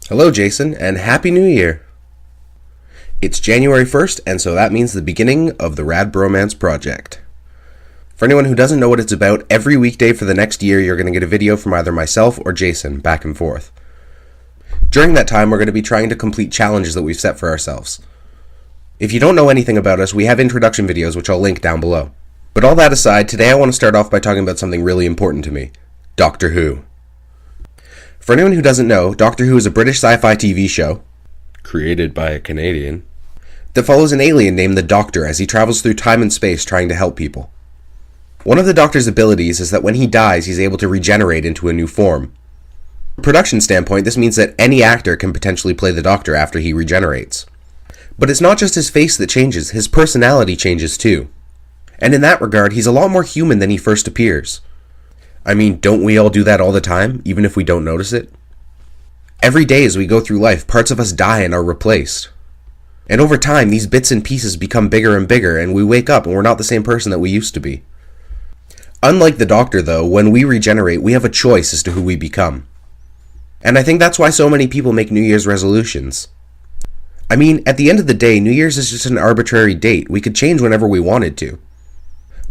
Hello, Jason, and Happy New Year! It's January 1st, and so that means the beginning of the Rad Bromance project. For anyone who doesn't know what it's about, every weekday for the next year you're going to get a video from either myself or Jason, back and forth. During that time, we're going to be trying to complete challenges that we've set for ourselves. If you don't know anything about us, we have introduction videos which I'll link down below. But all that aside, today I want to start off by talking about something really important to me: Doctor Who. For anyone who doesn't know, Doctor Who is a British sci-fi TV show, created by a Canadian, that follows an alien named the Doctor as he travels through time and space trying to help people. One of the Doctor's abilities is that when he dies, he's able to regenerate into a new form. From a production standpoint, this means that any actor can potentially play the Doctor after he regenerates. But it's not just his face that changes, his personality changes too. And in that regard, he's a lot more human than he first appears. I mean, don't we all do that all the time, even if we don't notice it? Every day as we go through life, parts of us die and are replaced. And over time, these bits and pieces become bigger and bigger, and we wake up and we're not the same person that we used to be. Unlike the Doctor, though, when we regenerate, we have a choice as to who we become. And I think that's why so many people make New Year's resolutions. I mean, at the end of the day, New Year's is just an arbitrary date. We could change whenever we wanted to.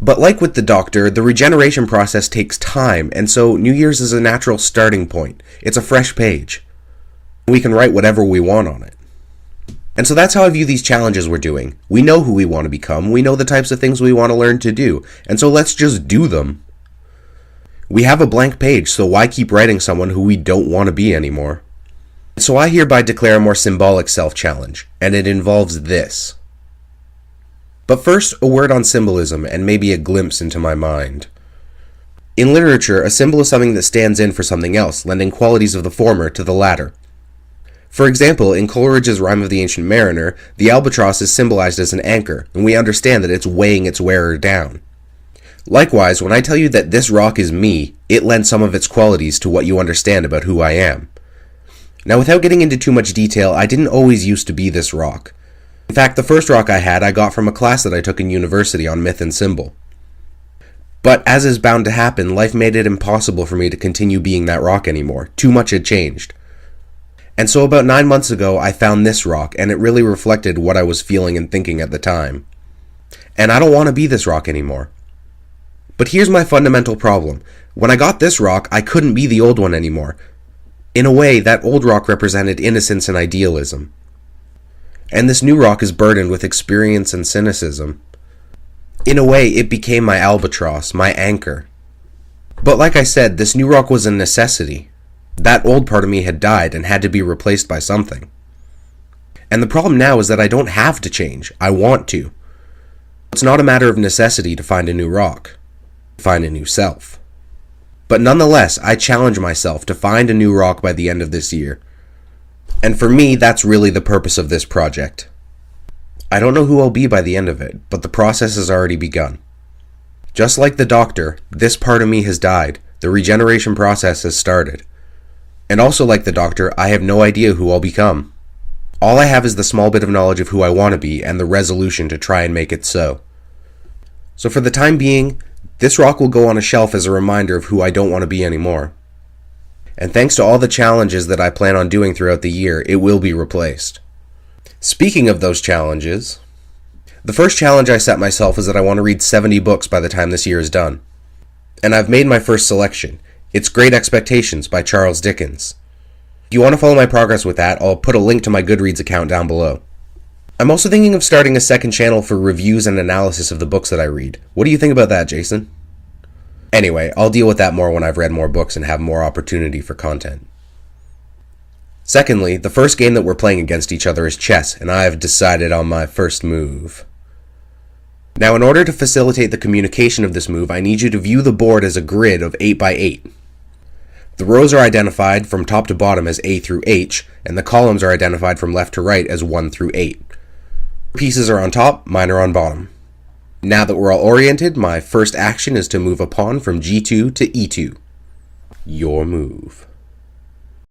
But like with the Doctor, the regeneration process takes time, and so New Year's is a natural starting point. It's a fresh page. We can write whatever we want on it. And so that's how I view these challenges we're doing. We know who we want to become, we know the types of things we want to learn to do, and so let's just do them. We have a blank page, so why keep writing someone who we don't want to be anymore? So I hereby declare a more symbolic self-challenge, and it involves this. But first, a word on symbolism, and maybe a glimpse into my mind. In literature, a symbol is something that stands in for something else, lending qualities of the former to the latter. For example, in Coleridge's Rime of the Ancient Mariner, the albatross is symbolized as an anchor, and we understand that it's weighing its wearer down. Likewise, when I tell you that this rock is me, it lends some of its qualities to what you understand about who I am. Now, without getting into too much detail, I didn't always used to be this rock. In fact, the first rock I had, I got from a class that I took in university on myth and symbol. But as is bound to happen, life made it impossible for me to continue being that rock anymore. Too much had changed. And so about 9 months ago, I found this rock, and it really reflected what I was feeling and thinking at the time. And I don't want to be this rock anymore. But here's my fundamental problem. When I got this rock, I couldn't be the old one anymore. In a way, that old rock represented innocence and idealism. And this new rock is burdened with experience and cynicism. In a way, it became my albatross, my anchor. But like I said, this new rock was a necessity. That old part of me had died and had to be replaced by something. And the problem now is that I don't have to change. I want to. It's not a matter of necessity to find a new rock, to find a new self. But nonetheless, I challenge myself to find a new rock by the end of this year. And for me, that's really the purpose of this project. I don't know who I'll be by the end of it, but the process has already begun. Just like the Doctor, this part of me has died. The regeneration process has started. And also like the Doctor, I have no idea who I'll become. All I have is the small bit of knowledge of who I want to be and the resolution to try and make it so. So for the time being, this rock will go on a shelf as a reminder of who I don't want to be anymore. And thanks to all the challenges that I plan on doing throughout the year, it will be replaced. Speaking of those challenges, the first challenge I set myself is that I want to read 70 books by the time this year is done. And I've made my first selection. It's Great Expectations by Charles Dickens. If you want to follow my progress with that, I'll put a link to my Goodreads account down below. I'm also thinking of starting a second channel for reviews and analysis of the books that I read. What do you think about that, Jason? Anyway, I'll deal with that more when I've read more books and have more opportunity for content. Secondly, the first game that we're playing against each other is chess, and I have decided on my first move. Now, in order to facilitate the communication of this move, I need you to view the board as a grid of 8 by 8. The rows are identified from top to bottom as A through H, and the columns are identified from left to right as 1 through 8. Pieces are on top, mine are on bottom. Now that we're all oriented, my first action is to move a pawn from G2 to E2. Your move.